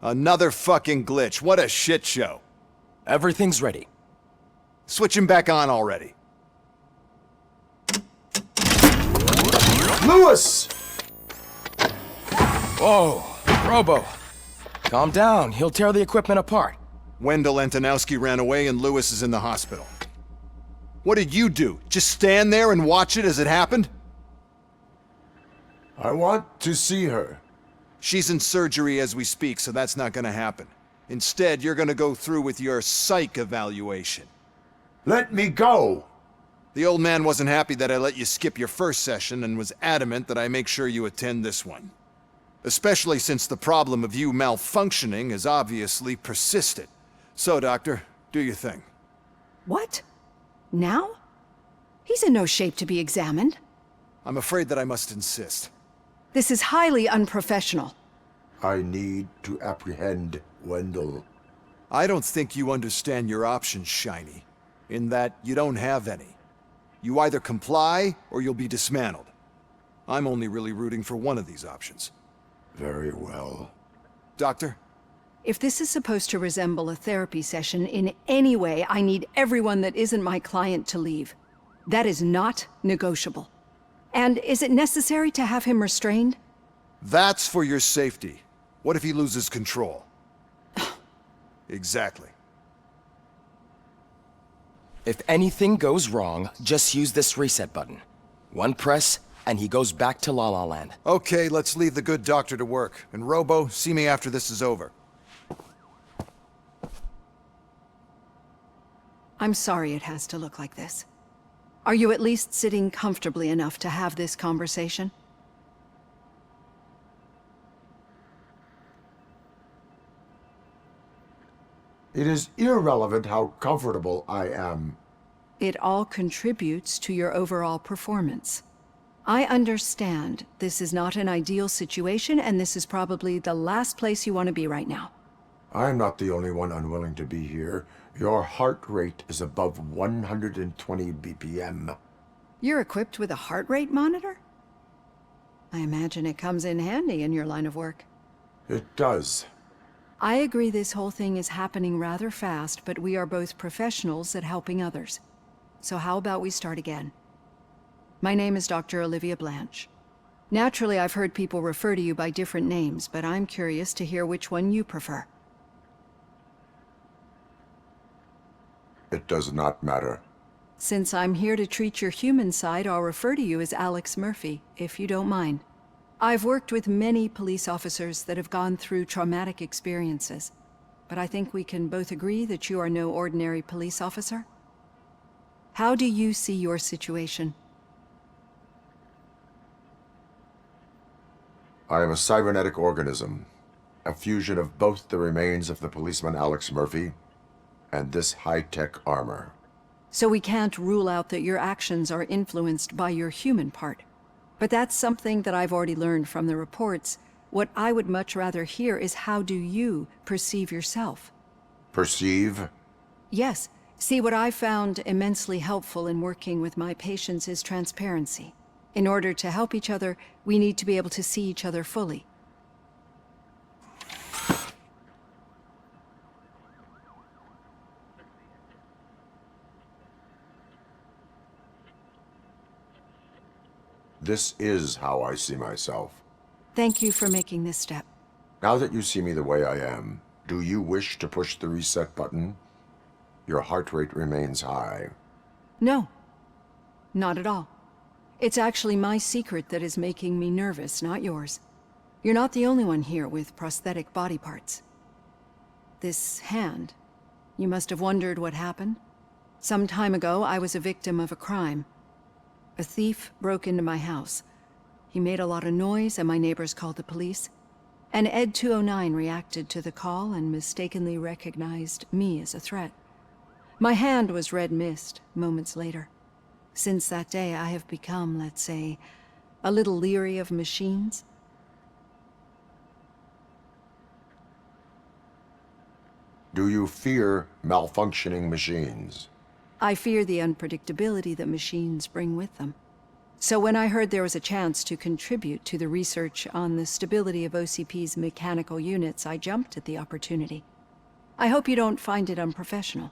Another fucking glitch. What a shit show. Everything's ready. Switch him back on already. Lewis! Whoa, Robo. Calm down, he'll tear the equipment apart. Wendell Antonowski ran away and Lewis is in the hospital. What did you do? Just stand there and watch it as it happened? I want to see her. She's in surgery as we speak, so that's not gonna happen. Instead, you're gonna go through with your psych evaluation. Let me go! The old man wasn't happy that I let you skip your first session and was adamant that I make sure you attend this one. Especially since the problem of you malfunctioning has obviously persisted. So, Doctor, do your thing. What? Now? He's in no shape to be examined. I'm afraid that I must insist. This is highly unprofessional. I need to apprehend Wendell. I don't think you understand your options, Shiny, in that you don't have any. You either comply or you'll be dismantled. I'm only really rooting for one of these options. Very well. Doctor? If this is supposed to resemble a therapy session in any way, I need everyone that isn't my client to leave. That is not negotiable. And is it necessary to have him restrained? That's for your safety. What if he loses control? Exactly. If anything goes wrong, just use this reset button. One press, and he goes back to La La Land. Okay, let's leave the good doctor to work. And Robo, see me after this is over. I'm sorry it has to look like this. Are you at least sitting comfortably enough to have this conversation? It is irrelevant how comfortable I am. It all contributes to your overall performance. I understand this is not an ideal situation, and this is probably the last place you want to be right now. I'm not the only one unwilling to be here. Your heart rate is above 120 BPM. You're equipped with a heart rate monitor? I imagine it comes in handy in your line of work. It does. I agree this whole thing is happening rather fast, but we are both professionals at helping others. So how about we start again? My name is Dr. Olivia Blanche. Naturally, I've heard people refer to you by different names, but I'm curious to hear which one you prefer. It does not matter. Since I'm here to treat your human side, I'll refer to you as Alex Murphy, if you don't mind. I've worked with many police officers that have gone through traumatic experiences, but I think we can both agree that you are no ordinary police officer. How do you see your situation? I am a cybernetic organism, a fusion of both the remains of the policeman Alex Murphy and this high-tech armor. So we can't rule out that your actions are influenced by your human part. But that's something that I've already learned from the reports. What I would much rather hear is how do you perceive yourself? Perceive? Yes. See, what I found immensely helpful in working with my patients is transparency. In order to help each other, we need to be able to see each other fully. This is how I see myself. Thank you for making this step. Now that you see me the way I am, do you wish to push the reset button? Your heart rate remains high. No, not at all. It's actually my secret that is making me nervous, not yours. You're not the only one here with prosthetic body parts. This hand, you must have wondered what happened. Some time ago, I was a victim of a crime. A thief broke into my house. He made a lot of noise and my neighbors called the police. And Ed 209 reacted to the call and mistakenly recognized me as a threat. My hand was red mist moments later. Since that day, I have become, let's say, a little leery of machines. Do you fear malfunctioning machines? I fear the unpredictability that machines bring with them. So when I heard there was a chance to contribute to the research on the stability of OCP's mechanical units, I jumped at the opportunity. I hope you don't find it unprofessional.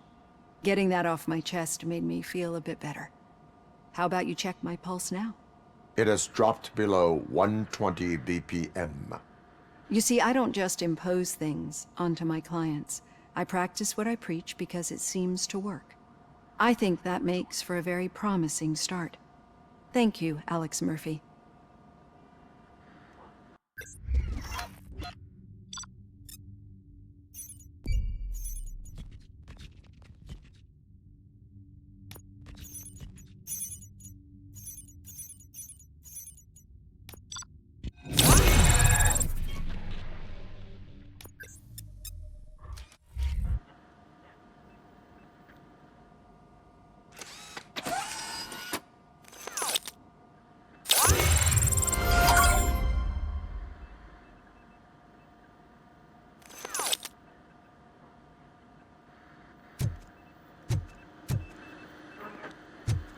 Getting that off my chest made me feel a bit better. How about you check my pulse now? It has dropped below 120 BPM. You see, I don't just impose things onto my clients. I practice what I preach because it seems to work. I think that makes for a very promising start. Thank you, Alex Murphy.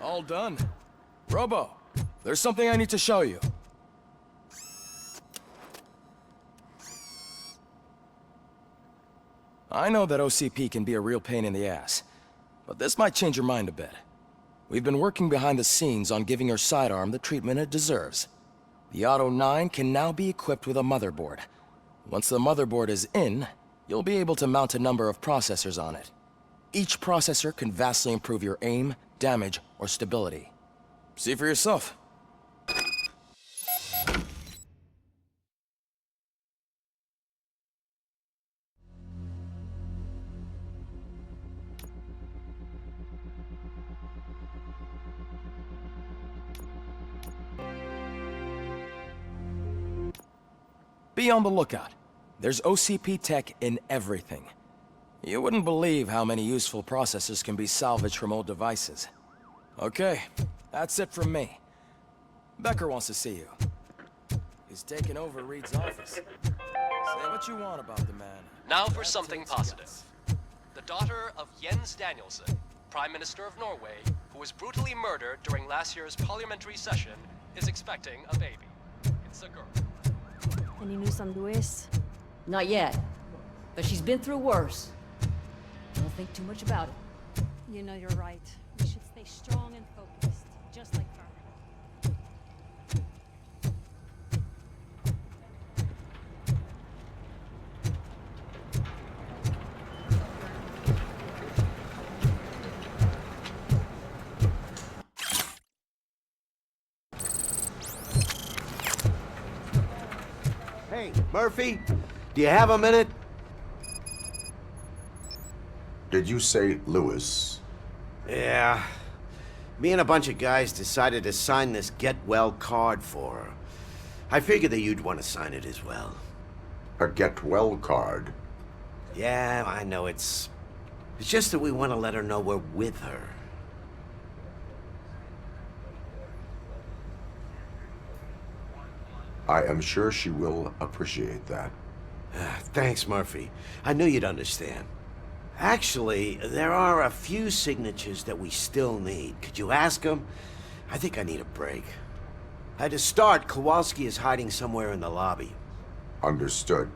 All done. Robo, there's something I need to show you. I know that OCP can be a real pain in the ass, but this might change your mind a bit. We've been working behind the scenes on giving your sidearm the treatment it deserves. The Auto 9 can now be equipped with a motherboard. Once the motherboard is in, you'll be able to mount a number of processors on it. Each processor can vastly improve your aim, damage, or stability. See for yourself. Be on the lookout. There's OCP tech in everything. You wouldn't believe how many useful processors can be salvaged from old devices. Okay, that's it from me. Becker wants to see you. He's taken over Reed's office. Say what you want about the man. Now for something positive. The daughter of Jens Danielson, Prime Minister of Norway, who was brutally murdered during last year's parliamentary session, is expecting a baby. It's a girl. Any news on Luis? Not yet, but she's been through worse. Don't think too much about it. You know you're right. We should stay strong and focused, just like her. Hey, Murphy, do you have a minute? Did you say Lewis? Yeah. Me and a bunch of guys decided to sign this get well card for her. I figured that you'd want to sign it as well. A get well card? Yeah, I know it's just that we want to let her know we're with her. I am sure she will appreciate that. Thanks, Murphy. I knew you'd understand. Actually, there are a few signatures that we still need. Could you ask them? I think I need a break. To start, Kowalski is hiding somewhere in the lobby. Understood.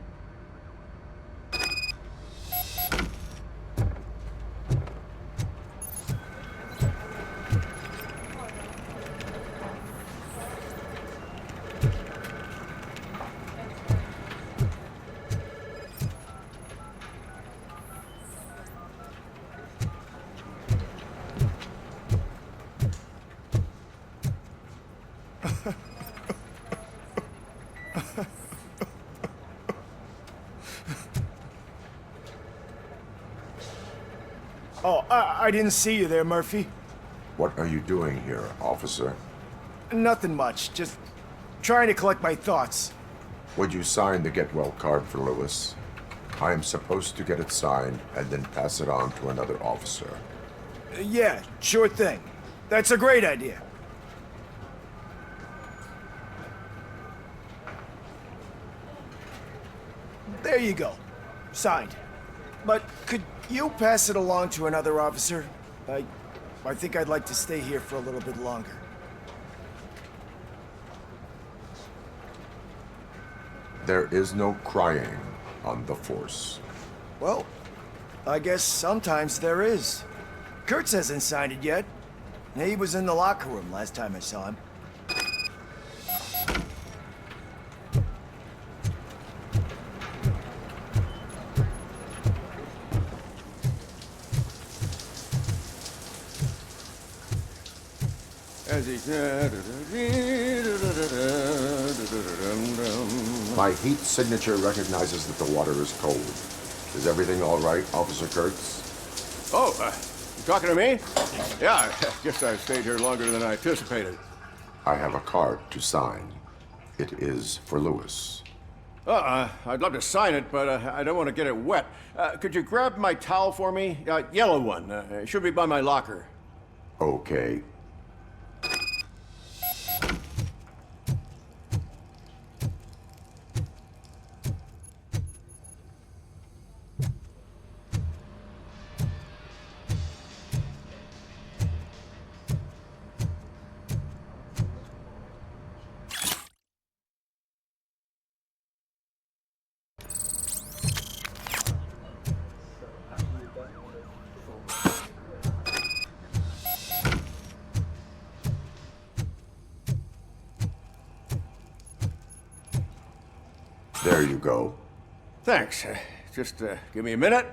Oh, I didn't see you there, Murphy. What are you doing here, officer? Nothing much, just trying to collect my thoughts. Would you sign the get well card for Lewis? I am supposed to get it signed and then pass it on to another officer. Yeah, sure thing. That's a great idea. There you go. Signed. But could you pass it along to another officer? I think I'd like to stay here for a little bit longer. There is no crying on the Force. Well, I guess sometimes there is. Kurtz hasn't signed it yet. He was in the locker room last time I saw him. My heat signature recognizes that the water is cold. Is everything all right, Officer Kurtz? Oh, you talking to me? Yeah, I guess I stayed here longer than I anticipated. I have a card to sign. It is for Lewis. I'd love to sign it, but I don't want to get it wet. Could you grab my towel for me? Yellow one. It should be by my locker. Okay. There you go. Thanks. Just give me a minute.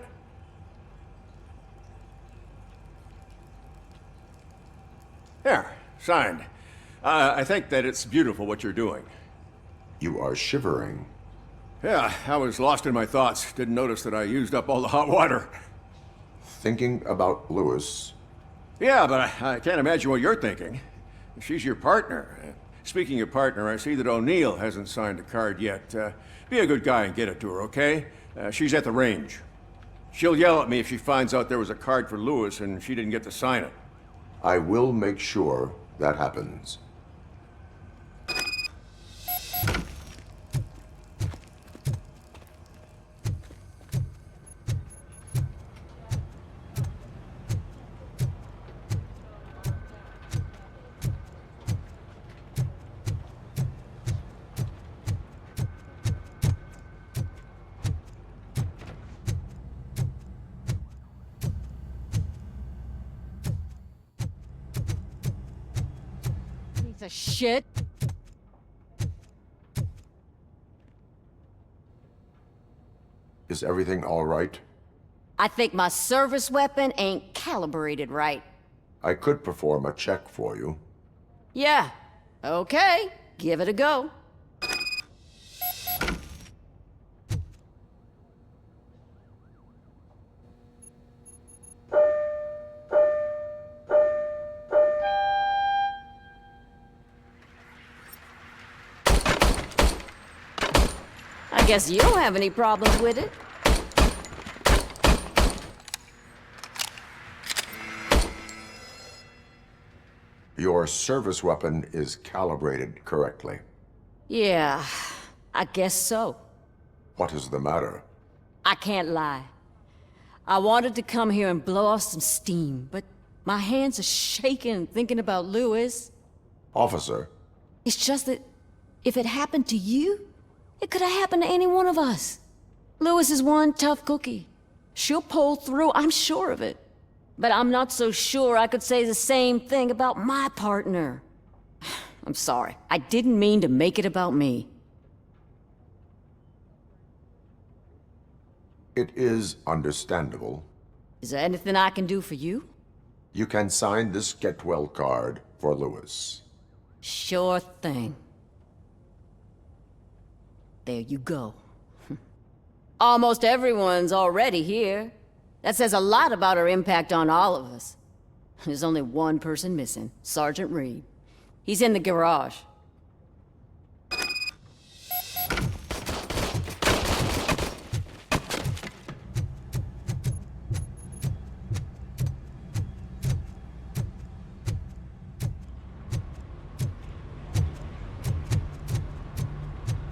There, signed. I think that it's beautiful what you're doing. You are shivering. Yeah, I was lost in my thoughts. Didn't notice that I used up all the hot water. Thinking about Lewis. Yeah, but I can't imagine what you're thinking. She's your partner. Speaking of partner, I see that O'Neill hasn't signed a card yet. Be a good guy and get it to her, okay? She's at the range. She'll yell at me if she finds out there was a card for Lewis and she didn't get to sign it. I will make sure that happens. Piece of shit. Is everything all right? I think my service weapon ain't calibrated right. I could perform a check for you. Yeah. Okay. Give it a go. I guess you don't have any problems with it. Your service weapon is calibrated correctly. Yeah, I guess so. What is the matter? I can't lie. I wanted to come here and blow off some steam, but my hands are shaking thinking about Lewis. Officer, It's just that if it happened to you, it could have happened to any one of us. Lewis is one tough cookie. She'll pull through, I'm sure of it. But I'm not so sure I could say the same thing about my partner. I'm sorry. I didn't mean to make it about me. it is understandable. Is there anything I can do for you? You can sign this get well card for Lewis. Sure thing. There you go. Almost everyone's already here. That says a lot about her impact on all of us. There's only one person missing, Sergeant Reed. He's in the garage.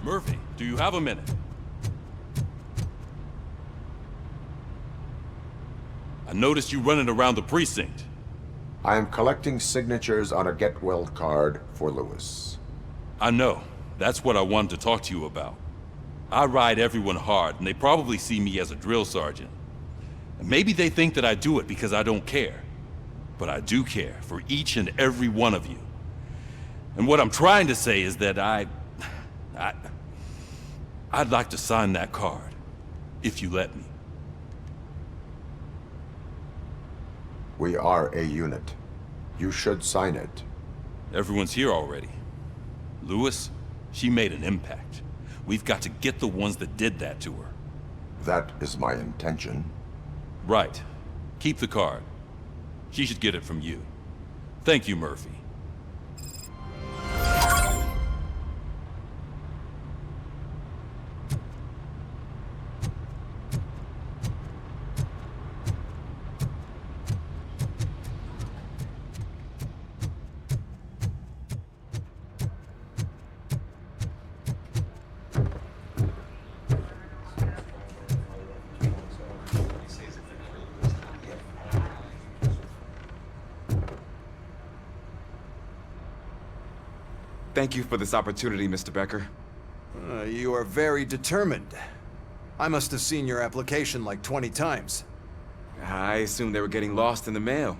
Murphy, do you have a minute? I noticed you running around the precinct. I am collecting signatures on a get well card for Lewis. I know. That's what I wanted to talk to you about. I ride everyone hard, and they probably see me as a drill sergeant. And maybe they think that I do it because I don't care. But I do care for each and every one of you. And what I'm trying to say is that I'd like to sign that card, if you let me. We are a unit. You should sign it. Everyone's here already. Lewis, she made an impact. We've got to get the ones that did that to her. That is my intention. Right. Keep the card. She should get it from you. Thank you, Murphy. Thank you for this opportunity, Mr. Becker. You are very determined. I must have seen your application like 20 times. I assumed they were getting lost in the mail.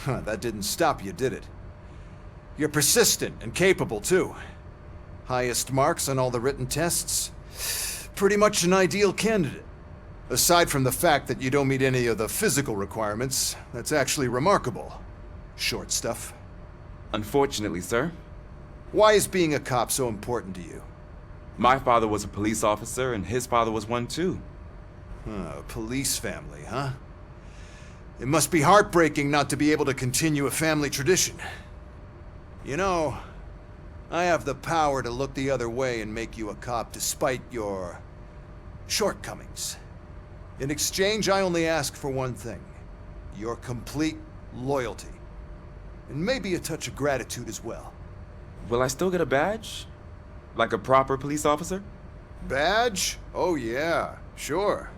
That didn't stop you, did it? You're persistent and capable, too. Highest marks on all the written tests. Pretty much an ideal candidate. Aside from the fact that you don't meet any of the physical requirements, that's actually remarkable. Short stuff. Unfortunately, sir. Why is being a cop so important to you? My father was a police officer, and his father was one too. A police family, huh? It must be heartbreaking not to be able to continue a family tradition. You know, I have the power to look the other way and make you a cop despite your shortcomings. In exchange, I only ask for one thing. Your complete loyalty. And maybe a touch of gratitude as well. Will I still get a badge? Like a proper police officer? Badge? Oh yeah, sure.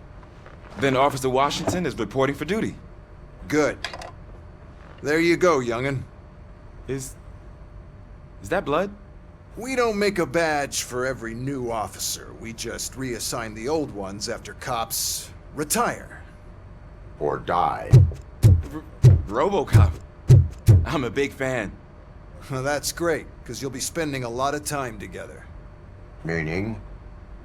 Then Officer Washington is reporting for duty. Good. There you go, young'un. Is that blood? We don't make a badge for every new officer. We just reassign the old ones after cops retire. Or die. Robocop. I'm a big fan. Well, that's great, because you'll be spending a lot of time together. Meaning?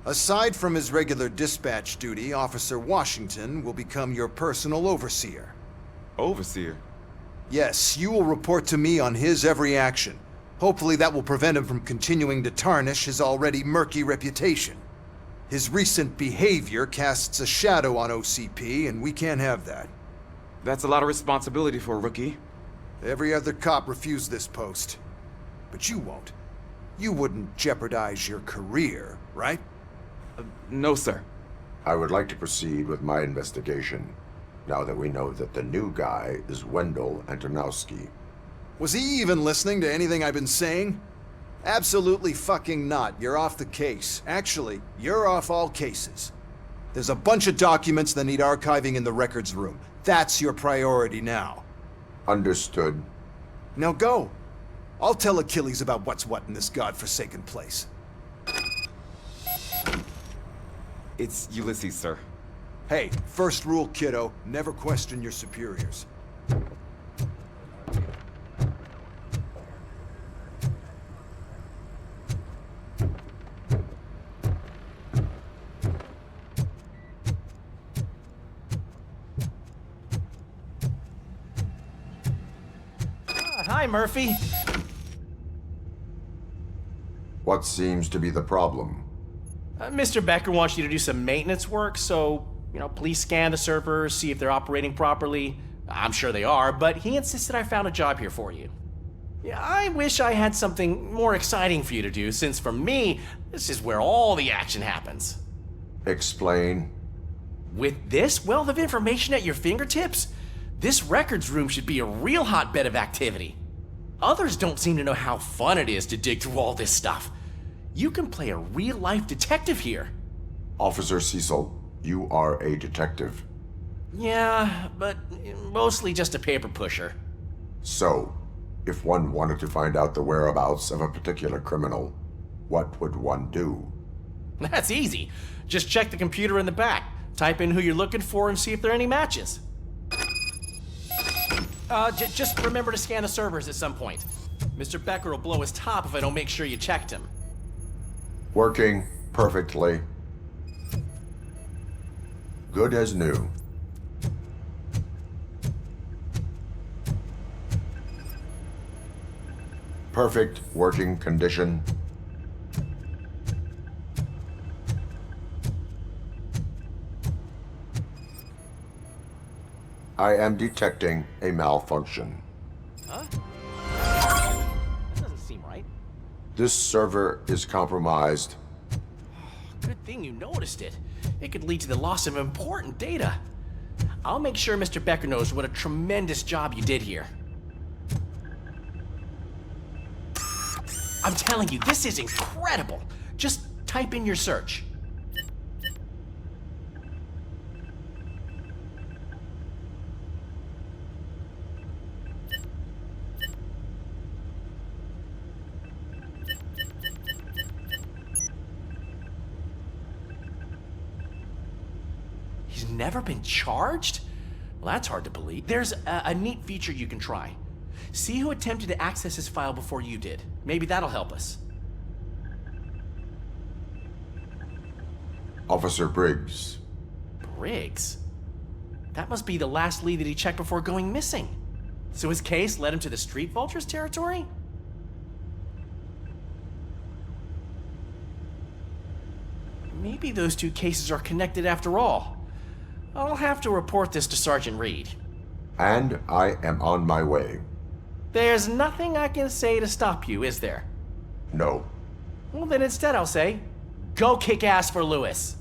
Aside from his regular dispatch duty, Officer Washington will become your personal overseer. Overseer? Yes, you will report to me on his every action. Hopefully that will prevent him from continuing to tarnish his already murky reputation. His recent behavior casts a shadow on OCP, and we can't have that. That's a lot of responsibility for a rookie. Every other cop refused this post. But you won't. You wouldn't jeopardize your career, right? No, sir. I would like to proceed with my investigation, now that we know that the new guy is Wendell Antonowski. Was he even listening to anything I've been saying? Absolutely fucking not. You're off the case. Actually, you're off all cases. There's a bunch of documents that need archiving in the records room. That's your priority now. Understood. Now go. I'll tell Achilles about what's what in this godforsaken place. It's Ulysses, sir. Hey, first rule, kiddo, never question your superiors. Hi, Murphy. What seems to be the problem? Mr. Becker wants you to do some maintenance work, so, please scan the servers, see if they're operating properly. I'm sure they are, but he insisted I found a job here for you. Yeah, I wish I had something more exciting for you to do, since for me, this is where all the action happens. Explain. With this wealth of information at your fingertips, this records room should be a real hotbed of activity. Others don't seem to know how fun it is to dig through all this stuff. You can play a real-life detective here. Officer Cecil, you are a detective. Yeah, but mostly just a paper pusher. So, if one wanted to find out the whereabouts of a particular criminal, what would one do? That's easy. Just check the computer in the back. Type in who you're looking for and see if there are any matches. Just remember to scan the servers at some point. Mr. Becker will blow his top if I don't make sure you checked him. Working perfectly. Good as new. Perfect working condition. I am detecting a malfunction. Huh? That doesn't seem right. This server is compromised. Good thing you noticed it. It could lead to the loss of important data. I'll make sure Mr. Becker knows what a tremendous job you did here. I'm telling you, this is incredible. Just type in your search. He's never been charged? Well, that's hard to believe. There's a neat feature you can try. See who attempted to access his file before you did. Maybe that'll help us. Officer Briggs. Briggs? That must be the last lead that he checked before going missing. So his case led him to the Street Vultures territory? Maybe those two cases are connected after all. I'll have to report this to Sergeant Reed. And I am on my way. There's nothing I can say to stop you, is there? No. Well, then instead I'll say, go kick ass for Lewis.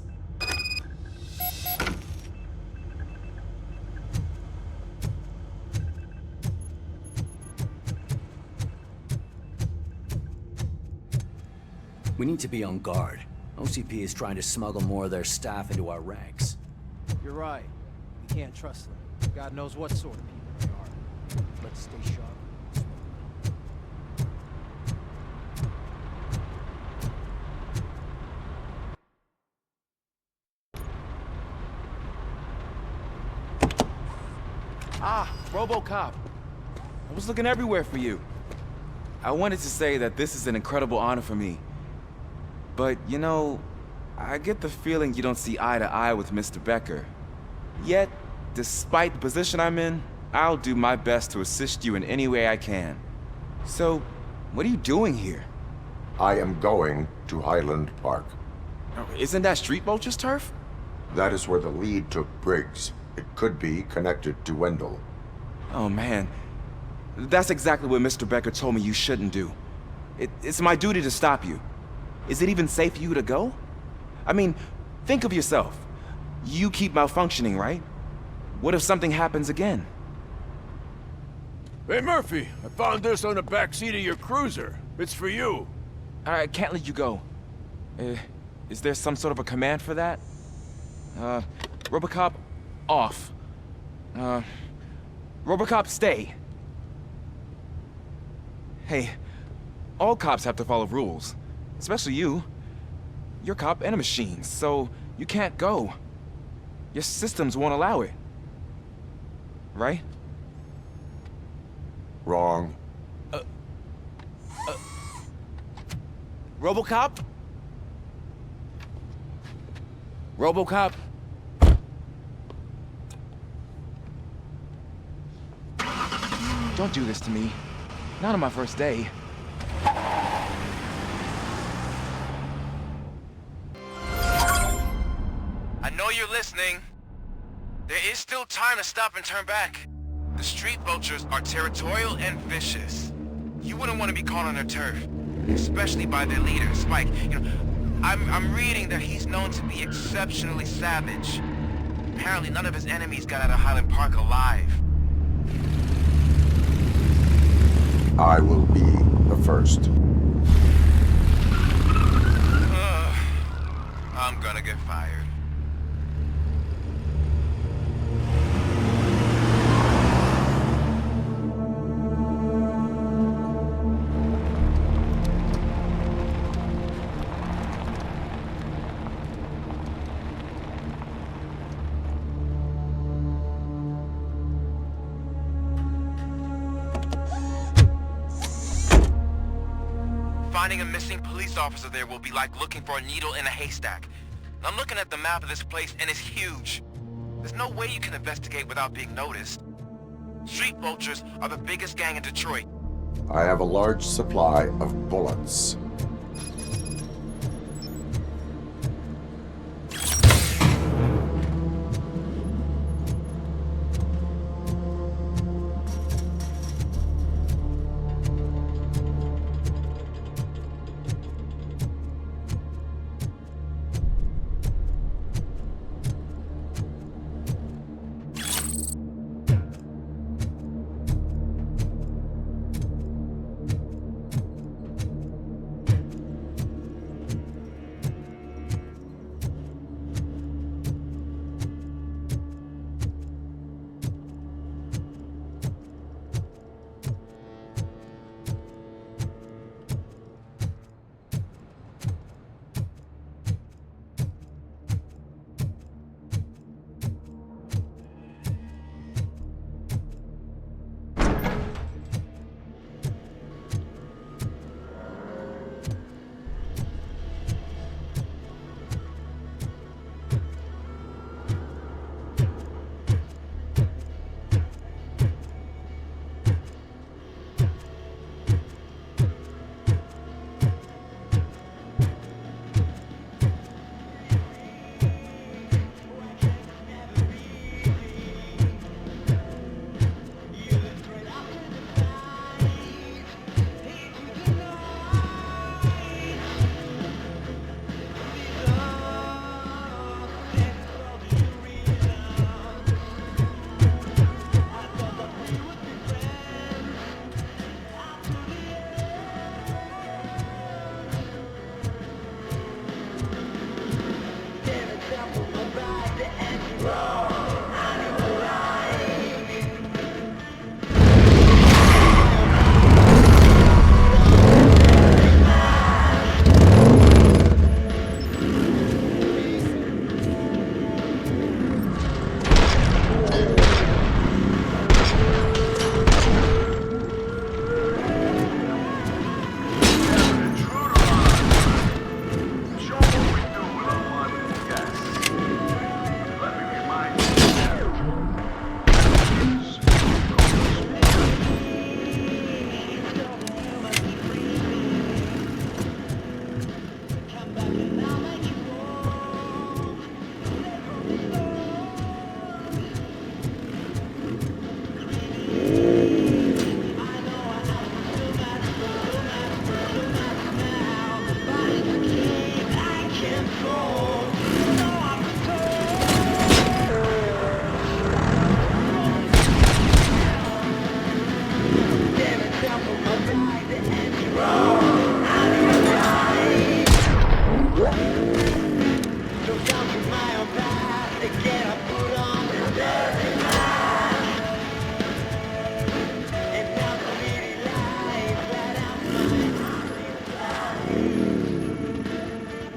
We need to be on guard. OCP is trying to smuggle more of their staff into our ranks. You're right. We can't trust them. God knows what sort of people they are. Let's stay sharp. Ah, Robocop. I was looking everywhere for you. I wanted to say that this is an incredible honor for me. But, you know, I get the feeling you don't see eye to eye with Mr. Becker. Yet, despite the position I'm in, I'll do my best to assist you in any way I can. So, what are you doing here? I am going to Highland Park. Isn't that Street Vulture's turf? That is where the lead took Briggs. It could be connected to Wendell. Oh, man. That's exactly what Mr. Becker told me you shouldn't do. It's my duty to stop you. Is it even safe for you to go? I mean, think of yourself. You keep malfunctioning, right? What if something happens again? Hey, Murphy, I found this on the back seat of your cruiser. It's for you. I can't let you go. Is there some sort of a command for that? Robocop, off. Robocop, stay. Hey, all cops have to follow rules. Especially you. You're a cop and a machine, so you can't go. Your systems won't allow it. Right? Wrong. Robocop? Robocop? Don't do this to me. Not on my first day. I know you're listening. There is still time to stop and turn back. The Street Vultures are territorial and vicious. You wouldn't want to be caught on their turf, especially by their leader, Spike. You know, I'm reading that he's known to be exceptionally savage. Apparently none of his enemies got out of Highland Park alive. I will be the first. I'm gonna get fired. Finding a missing police officer there will be like looking for a needle in a haystack. I'm looking at the map of this place and it's huge. There's no way you can investigate without being noticed. Street vultures are the biggest gang in Detroit. I have a large supply of bullets.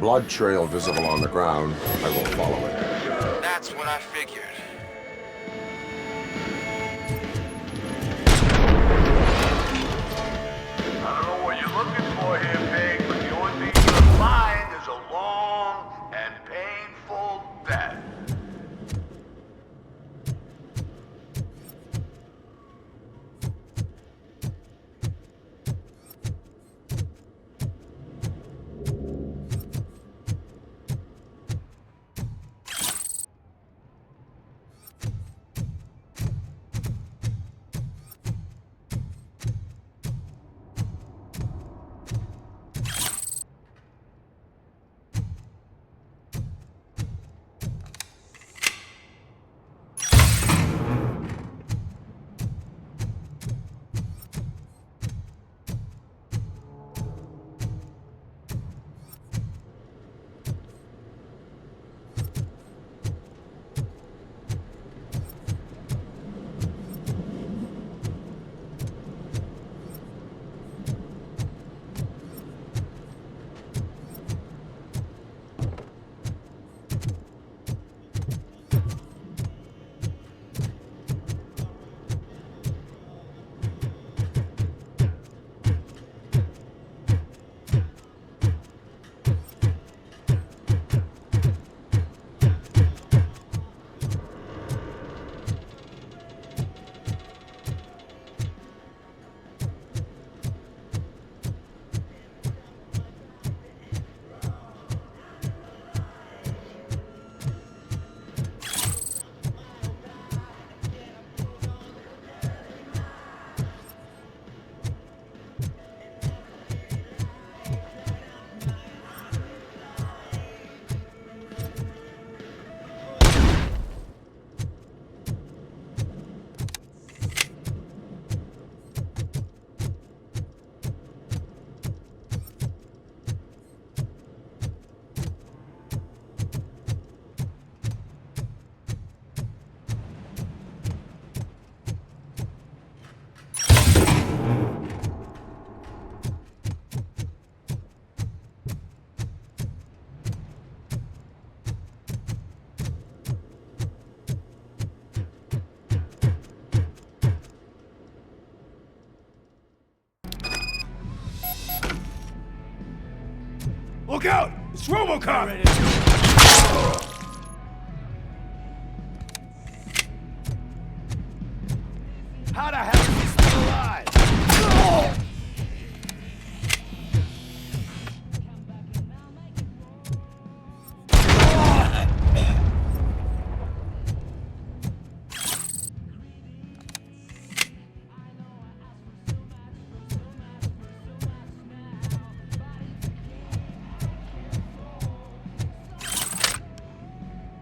Blood trail visible on the ground. I will follow it. That's what I figured. I don't know what you're looking for here, Pig, but the only thing you'll find is a long and painful death. Look out! It's Robocop! How the hell is he still alive?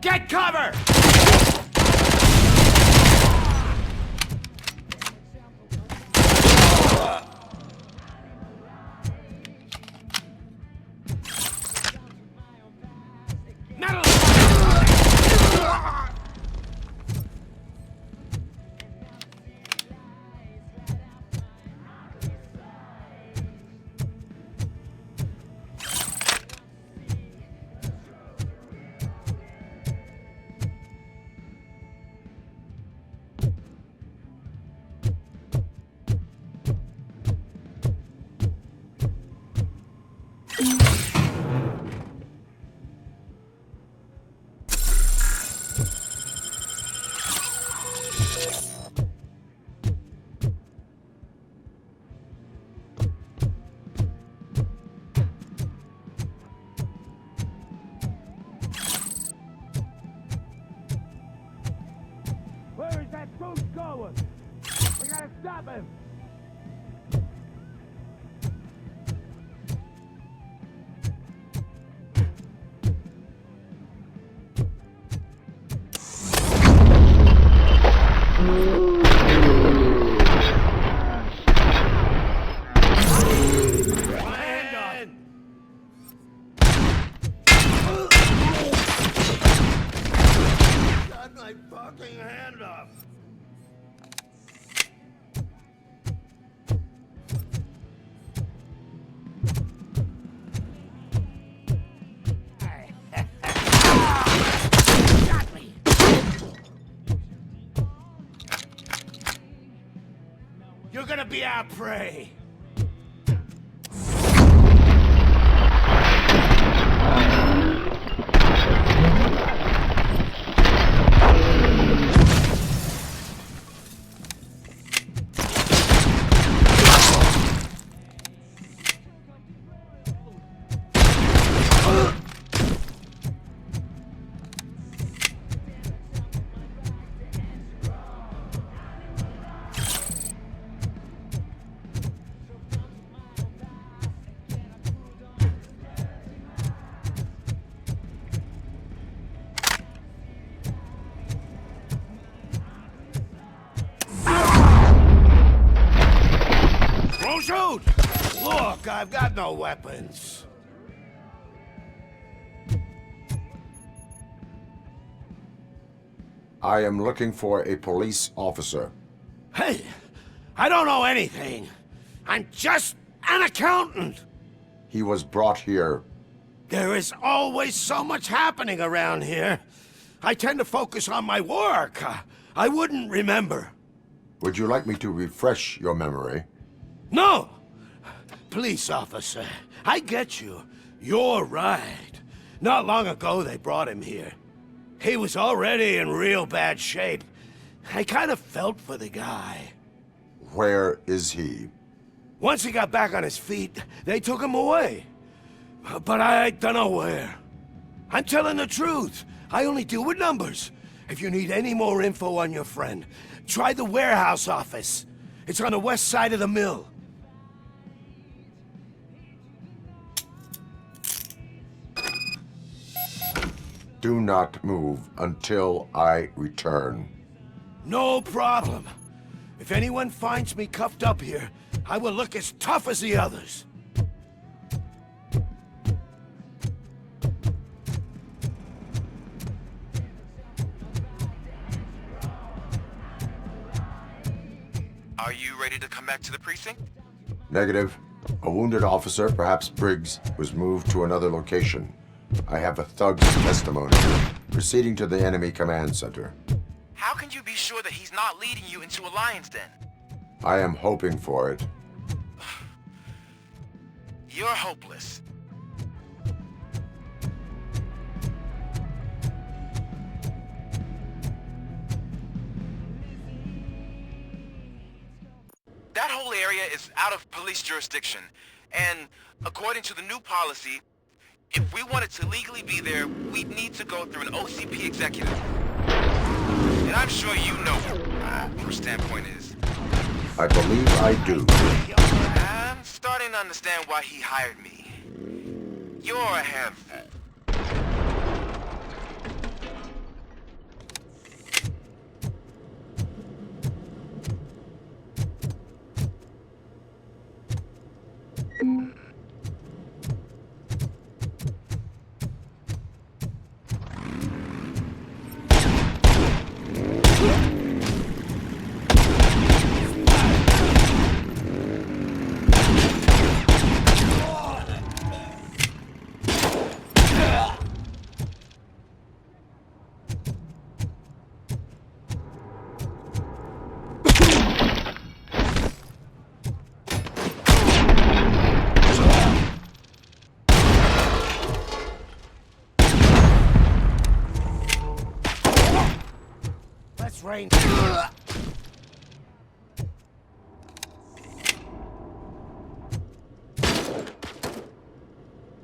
Get cover! Where is that goose going? We gotta stop him! Got my fucking hand up! Got me! You're gonna be our prey! Don't shoot! Look, I've got no weapons. I am looking for a police officer. Hey, I don't know anything. I'm just an accountant. He was brought here. There is always so much happening around here. I tend to focus on my work. I wouldn't remember. Would you like me to refresh your memory? No! Police officer, I get you. You're right. Not long ago they brought him here. He was already in real bad shape. I kind of felt for the guy. Where is he? Once he got back on his feet, they took him away. But I don't know where. I'm telling the truth. I only deal with numbers. If you need any more info on your friend, try the warehouse office. It's on the west side of the mill. Do not move until I return. No problem. If anyone finds me cuffed up here, I will look as tough as the others. Are you ready to come back to the precinct? Negative. A wounded officer, perhaps Briggs, was moved to another location. I have a thug's testimony. Proceeding to the enemy command center. How can you be sure that he's not leading you into a lion's den? I am hoping for it. You're hopeless. that whole area is out of police jurisdiction. And according to the new policy, if we wanted to legally be there, we'd need to go through an OCP executive. And I'm sure you know what her standpoint is. I believe I do. I'm starting to understand why he hired me. You're a handful. Let's rain.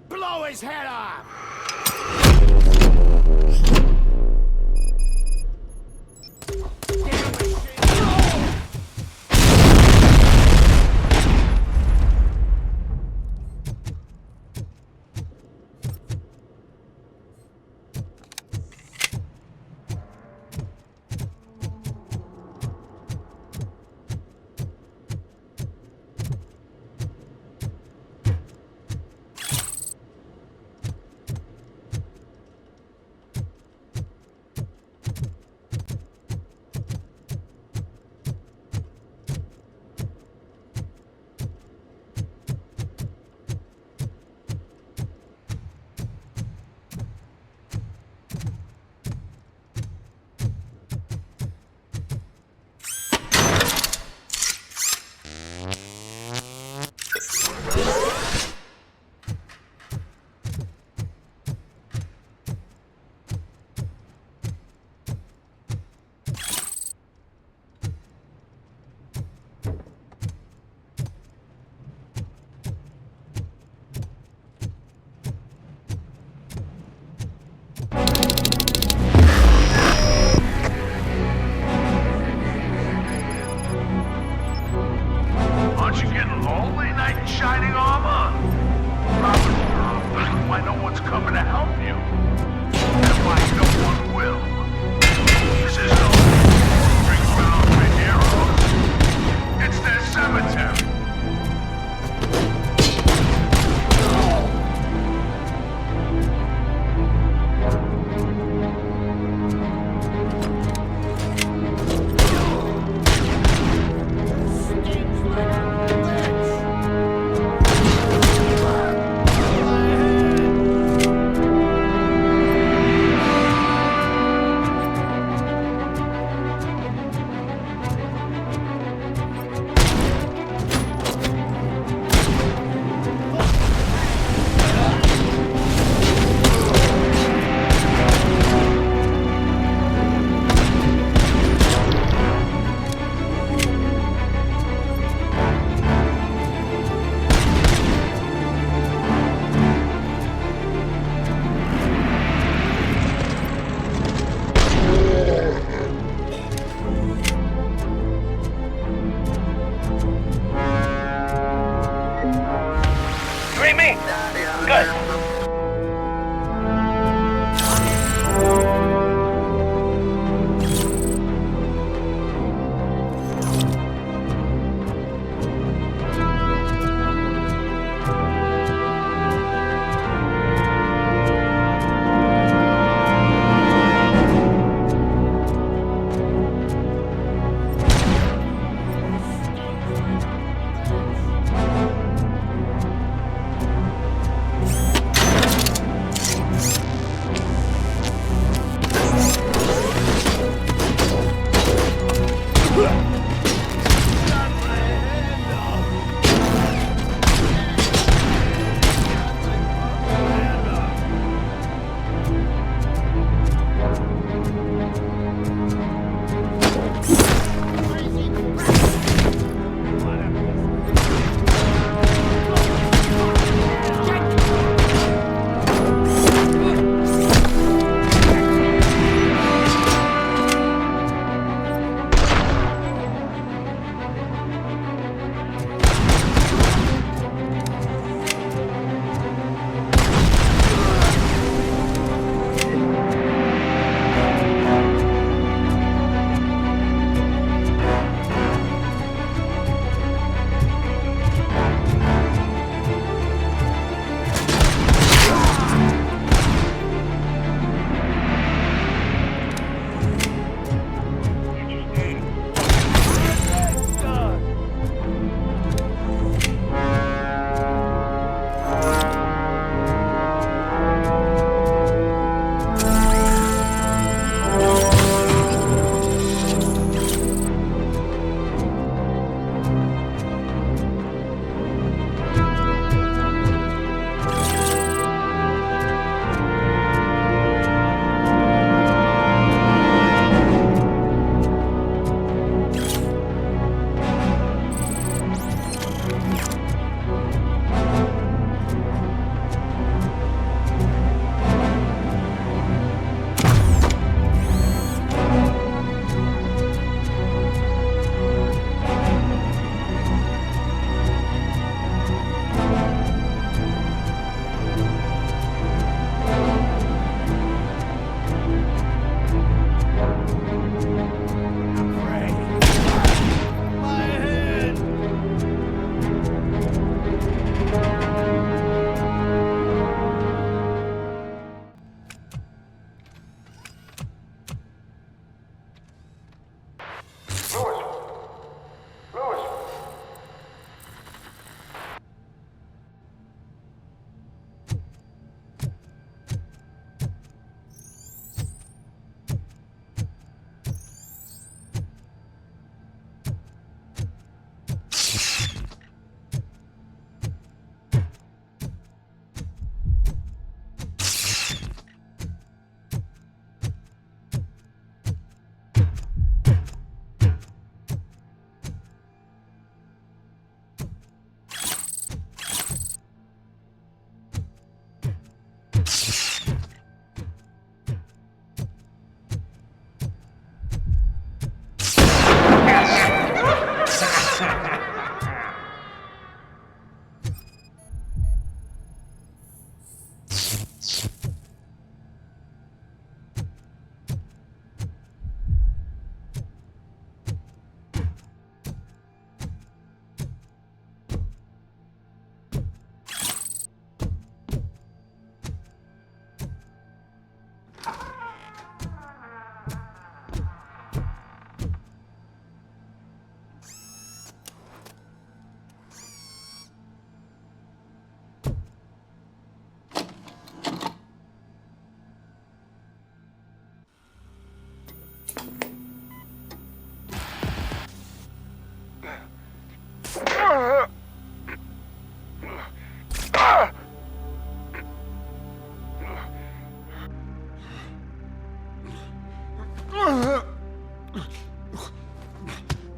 Blow his head off!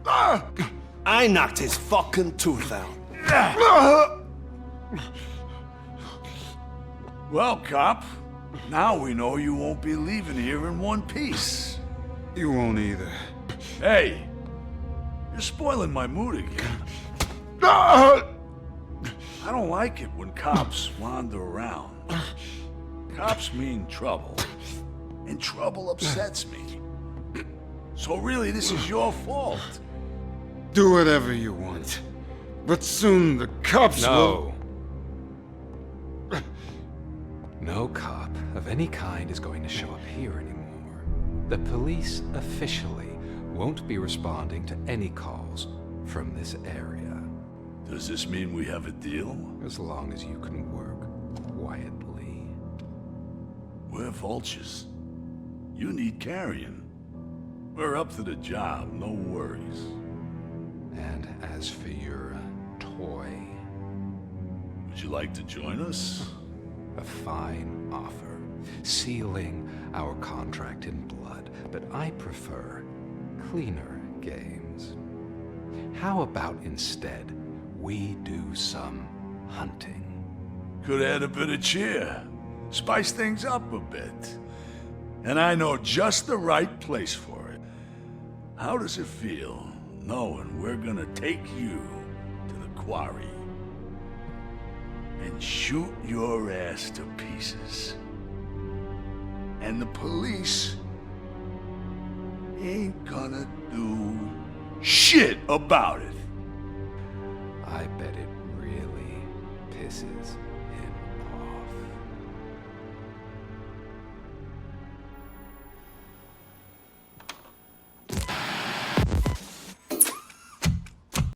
I knocked his fucking tooth out. Well, cop, now we know you won't be leaving here in one piece. You won't either. Hey, you're spoiling my mood again. I don't like it when cops wander around. Cops mean trouble, and trouble upsets me. So really, this is your fault. Do whatever you want. But soon the cops will... No cop of any kind is going to show up here anymore. The police officially won't be responding to any calls from this area. Does this mean we have a deal? As long as you can work quietly. We're vultures. You need carrion. We're up to the job, no worries. And as for your toy... Would you like to join us? A fine offer, sealing our contract in blood, but I prefer cleaner games. How about instead we do some hunting? Could add a bit of cheer, spice things up a bit. And I know just the right place for it. How does it feel knowing we're gonna take you to the quarry and shoot your ass to pieces? And the police ain't gonna do shit about it. I bet it really pisses